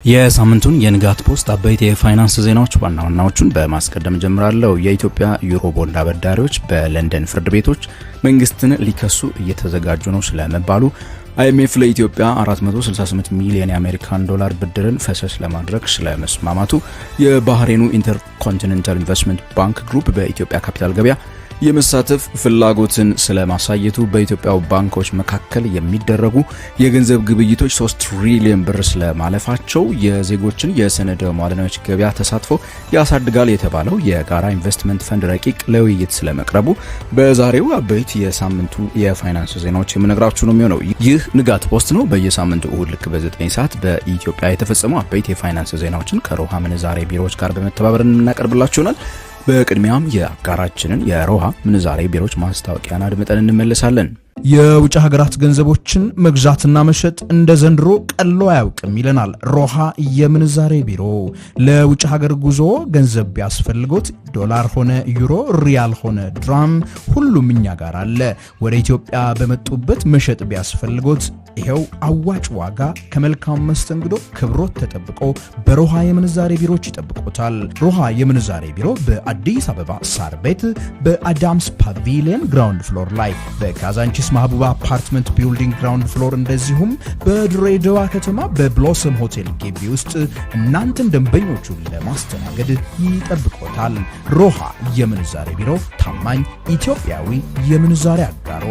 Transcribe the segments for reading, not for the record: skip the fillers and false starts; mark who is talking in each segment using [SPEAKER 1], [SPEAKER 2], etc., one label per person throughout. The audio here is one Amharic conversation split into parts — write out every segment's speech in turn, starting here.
[SPEAKER 1] የሳምንቱን የንጋት ፖስት አበይት የፋይናንስ ዜናዎች ዋና ዋናዎቹን በማስቀደም ጀምራለሁ። የኢትዮጵያ ዩሮ ቦንድ አበዳሪዎች በለንደን ፍርድ ቤቶች መንግስትን ሊከሱ እየተዘጋጁ ነው ስለመባሉ፣ IMF ለኢትዮጵያ 468 ሚሊዮን የአሜሪካን ዶላር ብድርን ፈሰስ ለማድረግ ስለመስማማቱ፣ የባህሬኑ ኢንተርኮንቲኔንታል ኢንቨስትመንት ባንክ ግሩፕ በኢትዮጵያ ካፒታል ገበያ የመሳተፍ ፍላጎትን ስለማሳየቱ፣ በኢትዮጵያው ባንኮች መካከል የሚደረጉ የገንዘብ ግብይቶች 3 ትሪሊዮን ብር ስለማለፋቸው፣ የዜጎችን የሰነደ ሙዓለንዋዮች ገበያ ተሳትፎ ያሳድጋል የተባለው የጋራ ኢንቨስትመንት ፈንድ ረቂቅ ለውይይት ስለመቅረቡ በዛሬው አበይት የሳምንቱ የፋይናንስ ዜናዎች የምነግራችሁ ነው የሚሆነው። ይህ ንጋት ፖስት ነው። በየሳምንቱ እሁድ ልክ በ9 ሰዓት በኢትዮጵያ የተፈጸሙ አበይት የፋይናንስ ዜናዎችን ከሮሃ ምንዛሬ ቢሮዎች ጋር በመተባበር እናቀርብላችሁ ይሆናል። በቅድሚያም የአጋራችንን የሮሃ ምንዛሬ ቢሮዎች ማስታወቂያን አድምጠን እንመለሳለን።
[SPEAKER 2] የውጭ ሀገራት ገንዘቦችን መግዛትና መሸጥ እንደ ዘንድሮ ቀሎ አያውቅም ይለናል ሮሃ የምንዛሬ ቢሮ። ለውጭ ሀገር ጉዞ ገንዘብ ቢያስፈልጎት ዶላር ሆነ ዩሮ፣ ሪያል ሆነ ድራም ሁሉም እኛ ጋር አለ። ወደ ኢትዮጵያ በመጡበት መሸጥ ቢያስፈልጎት ይሄው አዋጭ ዋጋ ከመልካም መስተንግዶ ክብሮት ተጠብቆ በሮሃ የምንዛሬ ቢሮዎች ይጠብቆታል። ሮሃ የምንዛሬ ቢሮ በአዲስ አበባ ሳር ቤት በአዳምስ ፓቪሊየን ግራውንድ ፍሎር ላይ፣ በካዛንቺስ ማህቡባ አፓርትመንት ቢልዲንግ ግራውንድ ፍሎር፣ እንደዚሁም በድሬዳዋ ከተማ በብሎሰም ሆቴል ግቢ ውስጥ እናንተን ደንበኞቹን ለማስተናገድ ይጠብቆታል። ሮሃ የምንዛሬ ቢሮ ታማኝ ኢትዮጵያዊ የምንዛሬ አጋሮ።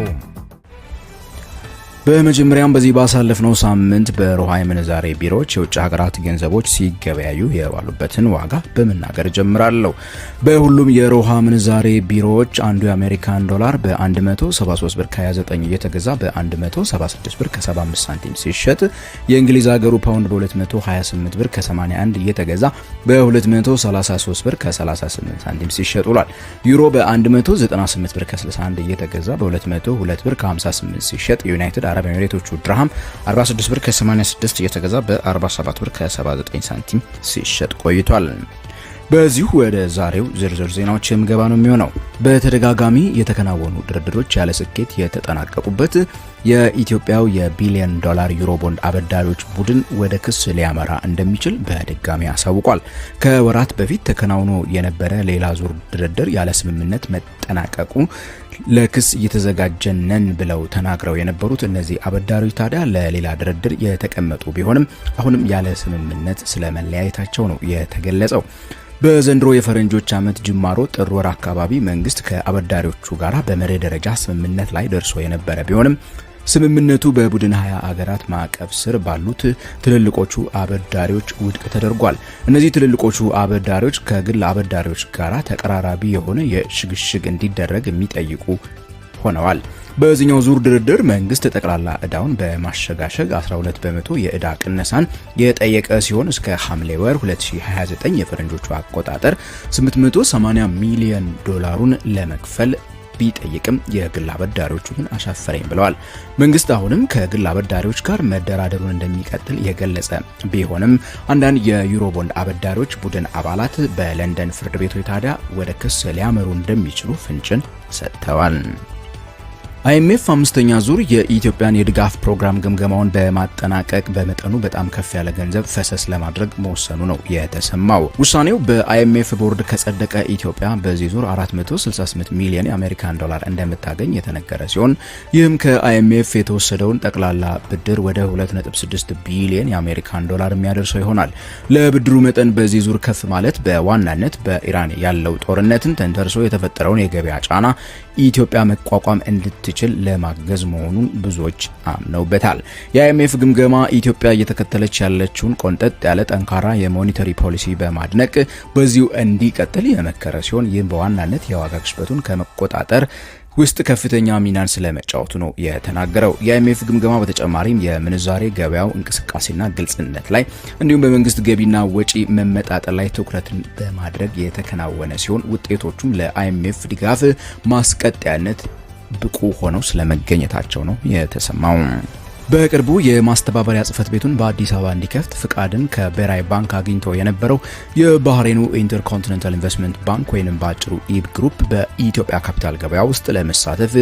[SPEAKER 1] በመጀመሪያም በዚህ ባሳለፍነው ሳምንት በሮሃ የምንዛሬ ቢሮዎች የውጭ ሀገራት ገንዘቦች ሲገበያዩ የዋሉበትን ዋጋ በመናገር ጀምራለሁ። በሁሉም የሮሃ ምንዛሬ ቢሮዎች አንዱ የአሜሪካን ዶላር በ173 ብር ከ29 እየተገዛ በ176 ብር ከ75 ሳንቲም ሲሸጥ፣ የእንግሊዝ ሀገሩ ፓውንድ በ228 ብር ከ81 እየተገዛ በ233 ብር ከ38 ሳንቲም ሲሸጥ ውሏል። ዩሮ በ198 ብር ከ61 እየተገዛ በ202 ብር ከ58 ሲሸጥ፣ ዩናይትድ አረብ ኤሚሬቶቹ ድርሃም 46 ብር ከ86 እየተገዛ በ47 ብር ከ79 ሳንቲም ሲሸጥ ቆይቷል። በዚሁ ወደ ዛሬው ዝርዝር ዜናዎች የምገባ ነው የሚሆነው። በተደጋጋሚ የተከናወኑ ድርድሮች ያለ ስኬት የተጠናቀቁበት የኢትዮጵያው የቢሊዮን ዶላር ዩሮ ቦንድ አበዳሪዎች ቡድን ወደ ክስ ሊያመራ እንደሚችል በድጋሚ አሳውቋል። ከወራት በፊት ተከናውኖ የነበረ ሌላ ዙር ድርድር ያለ ስምምነት መጠናቀቁ ለክስ እየተዘጋጀነን ብለው ተናግረው የነበሩት እነዚህ አበዳሪዎች ታዲያ ለሌላ ድርድር የተቀመጡ ቢሆንም አሁንም ያለ ስምምነት ስለመለያየታቸው ነው የተገለጸው። በዘንድሮ የፈረንጆች ዓመት ጅማሮ ጥር ወር አካባቢ መንግስት ከአበዳሪዎቹ ጋር በመርህ ደረጃ ስምምነት ላይ ደርሶ የነበረ ቢሆንም ስምምነቱ በቡድን 20 አገራት ማዕቀፍ ስር ባሉት ትልልቆቹ አበዳሪዎች ውድቅ ተደርጓል። እነዚህ ትልልቆቹ አበዳሪዎች ከግል አበዳሪዎች ጋር ተቀራራቢ የሆነ የሽግሽግ እንዲደረግ የሚጠይቁ ሆነዋል። በዚህኛው ዙር ድርድር መንግስት ጠቅላላ ዕዳውን በማሸጋሸግ 12 በመቶ የዕዳ ቅነሳን የጠየቀ ሲሆን እስከ ሐምሌ ወር 2029 የፈረንጆቹ አቆጣጠር 880 ሚሊዮን ዶላሩን ለመክፈል ቢጠይቅም የግል አበዳሪዎቹ ግን አሻፈረኝ ብለዋል። መንግስት አሁንም ከግል አበዳሪዎች ጋር መደራደሩን እንደሚቀጥል የገለጸ ቢሆንም አንዳንድ የዩሮ ቦንድ አበዳሪዎች ቡድን አባላት በለንደን ፍርድ ቤቶች ታዲያ ወደ ክስ ሊያመሩ እንደሚችሉ ፍንጭን ሰጥተዋል። IMF አምስተኛ ዙር የኢትዮጵያን የድጋፍ ፕሮግራም ግምገማውን በማጠናቀቅ በመጠኑ በጣም ከፍ ያለ ገንዘብ ፈሰስ ለማድረግ መወሰኑ ነው የተሰማው። ውሳኔው በIMF ቦርድ ከጸደቀ ኢትዮጵያ በዚህ ዙር 468 ሚሊዮን የአሜሪካን ዶላር እንደምታገኝ የተነገረ ሲሆን ይህም ከIMF የተወሰደውን ጠቅላላ ብድር ወደ 2.6 ቢሊዮን የአሜሪካን ዶላር የሚያደርሰው ይሆናል። ለብድሩ መጠን በዚህ ዙር ከፍ ማለት በዋናነት በኢራን ያለው ጦርነትን ተንተርሶ የተፈጠረውን የገበያ ጫና ኢትዮጵያ መቋቋም እንድትችል ለማገዝ መሆኑን ብዙዎች አምነውበታል። የIMF ግምገማ ኢትዮጵያ እየተከተለች ያለችውን ቆንጠጥ ያለ ጠንካራ የሞኔታሪ ፖሊሲ በማድነቅ በዚሁ እንዲቀጥል የመከረ ሲሆን ይህም በዋናነት የዋጋ ግሽበቱን ከመቆጣጠር ውስጥ ከፍተኛ ሚናን ስለመጫወቱ ነው የተናገረው። የIMF ግምገማ በተጨማሪም የምንዛሬ ገበያው እንቅስቃሴና ግልጽነት ላይ እንዲሁም በመንግስት ገቢና ወጪ መመጣጠን ላይ ትኩረትን በማድረግ የተከናወነ ሲሆን ውጤቶቹም ለIMF ድጋፍ ማስቀጠያነት ብቁ ሆነው ስለመገኘታቸው ነው የተሰማው። በቅርቡ የማስተባበሪያ ጽህፈት ቤቱን በአዲስ አበባ እንዲከፍት ፍቃድን ከብሔራዊ ባንክ አግኝቶ የነበረው የባህሬኑ ኢንተርኮንቲኔንታል ኢንቨስትመንት ባንክ ወይንም በአጭሩ ኢብ ግሩፕ በኢትዮጵያ ካፒታል ገበያ ውስጥ ለመሳተፍ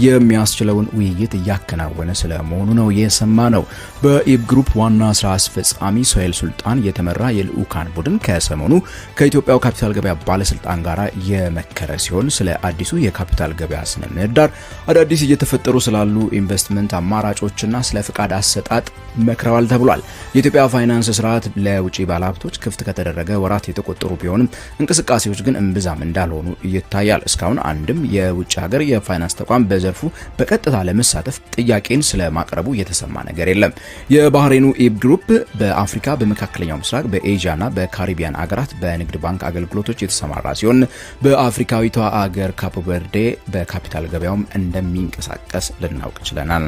[SPEAKER 1] የሚያስችለውን ውይይት እያከናወነ ስለመሆኑ ነው የሰማነው። በኢብ ግሩፕ ዋና ስራ አስፈጻሚ ሶሄል ሱልጣን የተመራ የልዑካን ቡድን ከሰሞኑ ከኢትዮጵያው ካፒታል ገበያ ባለስልጣን ጋር የመከረ ሲሆን ስለ አዲሱ የካፒታል ገበያ ስነ ምህዳር፣ አዳዲስ እየተፈጠሩ ስላሉ ኢንቨስትመንት አማራጮችና ለፍቃድ አሰጣጥ መክረዋል ተብሏል። የኢትዮጵያ ፋይናንስ ስርዓት ለውጪ ባለሀብቶች ክፍት ከተደረገ ወራት የተቆጠሩ ቢሆንም እንቅስቃሴዎች ግን እምብዛም እንዳልሆኑ ይታያል። እስካሁን አንድም የውጭ ሀገር የፋይናንስ ተቋም በዘርፉ በቀጥታ ለመሳተፍ ጥያቄን ስለማቅረቡ የተሰማ ነገር የለም። የባህሬኑ ኢብ ግሩፕ በአፍሪካ፣ በመካከለኛው ምስራቅ፣ በኤዥያና በካሪቢያን አገራት በንግድ ባንክ አገልግሎቶች የተሰማራ ሲሆን በአፍሪካዊቷ አገር ካፕ ቨርዴ በካፒታል ገበያውም እንደሚንቀሳቀስ ልናውቅ ችለናል።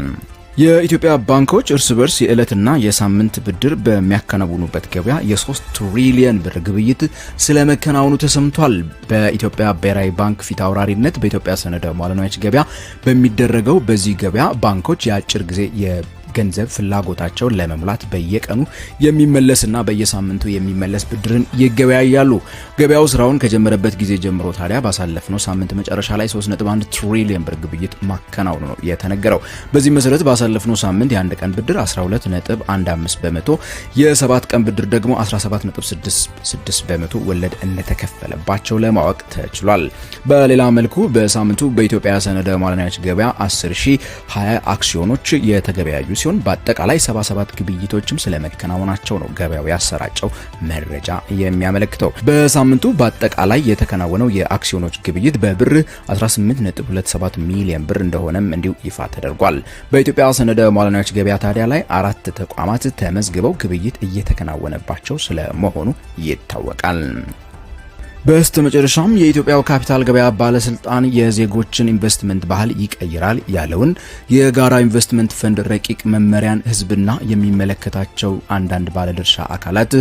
[SPEAKER 1] የኢትዮጵያ ባንኮች እርስ በርስ የዕለትና የሳምንት ብድር በሚያከናውኑበት ገበያ የ3 ትሪሊየን ብር ግብይት ስለመከናወኑ ተሰምቷል። በኢትዮጵያ ብሔራዊ ባንክ ፊት አውራሪነት በኢትዮጵያ ሰነደ ሙዓለ ንዋዮች ገበያ በሚደረገው በዚህ ገበያ ባንኮች የአጭር ጊዜ ገንዘብ ፍላጎታቸውን ለመሙላት በየቀኑ የሚመለስና በየሳምንቱ የሚመለስ ብድርን ይገበያያሉ። ገበያው ስራውን ከጀመረበት ጊዜ ጀምሮ ታዲያ ባሳለፍነው ሳምንት መጨረሻ ላይ 3.1 ትሪሊየን ብር ግብይት ማከናወኑ ነው የተነገረው። በዚህ መሰረት ባሳለፍነው ሳምንት የአንድ ቀን ብድር 12.15 በመቶ፣ የ7 ቀን ብድር ደግሞ 17.66 በመቶ ወለድ እንደተከፈለባቸው ለማወቅ ተችሏል። በሌላ መልኩ በሳምንቱ በኢትዮጵያ ሰነደ ሙዓለ ንዋዮች ገበያ 10,020 አክሲዮኖች የተገበያዩ ሲሆን በአጠቃላይ 77 ግብይቶችም ስለመከናወናቸው ነው ገበያው ያሰራጨው መረጃ የሚያመለክተው። በሳምንቱ በአጠቃላይ የተከናወነው የአክሲዮኖች ግብይት በብር 18.27 ሚሊዮን ብር እንደሆነም እንዲሁ ይፋ ተደርጓል። በኢትዮጵያ ሰነደ ሙዓለ ንዋዮች ገበያ ታዲያ ላይ 4 ተቋማት ተመዝግበው ግብይት እየተከናወነባቸው ስለመሆኑ ይታወቃል። በስተመጨረሻም የኢትዮጵያው ካፒታል ገበያ ባለስልጣን የዜጎችን ኢንቨስትመንት ባህል ይቀይራል ያለውን የጋራ ኢንቨስትመንት ፈንድ ረቂቅ መመሪያን ህዝብና የሚመለከታቸው አንዳንድ ባለድርሻ አካላት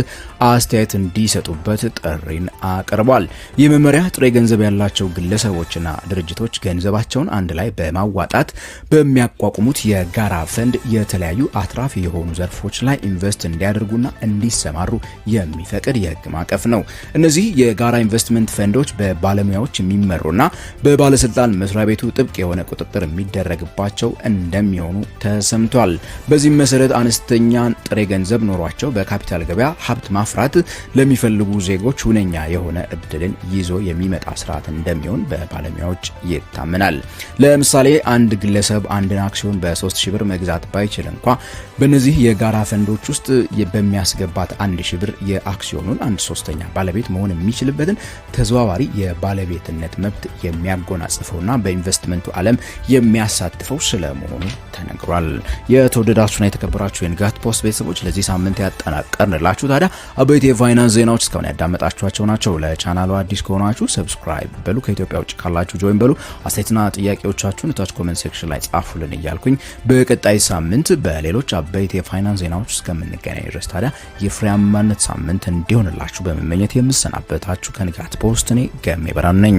[SPEAKER 1] አስተያየት እንዲሰጡበት ጥሪን አቅርቧል። ይህ መመሪያ ጥሬ ገንዘብ ያላቸው ግለሰቦችና ድርጅቶች ገንዘባቸውን አንድ ላይ በማዋጣት በሚያቋቁሙት የጋራ ፈንድ የተለያዩ አትራፊ የሆኑ ዘርፎች ላይ ኢንቨስት እንዲያደርጉና እንዲሰማሩ የሚፈቅድ የህግ ማዕቀፍ ነው። እነዚህ የጋራ ኢንቨስትመንት ፈንዶች በባለሙያዎች የሚመሩና በባለስልጣን መስሪያ ቤቱ ጥብቅ የሆነ ቁጥጥር የሚደረግባቸው እንደሚሆኑ ተሰምቷል። በዚህም መሰረት አነስተኛ ጥሬ ገንዘብ ኖሯቸው በካፒታል ገበያ ሀብት ማፍራት ለሚፈልጉ ዜጎች ሁነኛ የሆነ እድልን ይዞ የሚመጣ ስርዓት እንደሚሆን በባለሙያዎች ይታመናል። ለምሳሌ አንድ ግለሰብ አንድን አክሲዮን በ3000 ብር መግዛት ባይችል እንኳ በእነዚህ የጋራ ፈንዶች ውስጥ በሚያስገባት 1000 ብር የአክሲዮኑን 1/3 ባለቤት መሆን የሚችልበትን ተዘዋዋሪ የባለቤትነት መብት የሚያጎናጽፈውና በኢንቨስትመንቱ ዓለም የሚያሳትፈው ስለመሆኑ ተነግሯል። የተወደዳችሁና የተከበራችሁ የንጋት ፖስት ቤተሰቦች ለዚህ ሳምንት ያጠናቀርንላችሁ ታዲያ አበይት የፋይናንስ ዜናዎች እስካሁን ያዳመጣችኋቸው ናቸው። ለቻናሉ አዲስ ከሆናችሁ ሰብስክራይብ በሉ፣ ከኢትዮጵያ ውጭ ካላችሁ ጆይን በሉ። አስተያየትና ጥያቄዎቻችሁን ታች ኮሜንት ሴክሽን ላይ ጻፉልን እያልኩኝ በቀጣይ ሳምንት በሌሎች አበይት የፋይናንስ ዜናዎች እስከምንገናኝ ድረስ ታዲያ የፍሬያማነት ሳምንት እንዲሆንላችሁ በመመኘት የምሰናበታችሁ ከንጋት ፖስት እኔ ገሜ በራን ነኝ።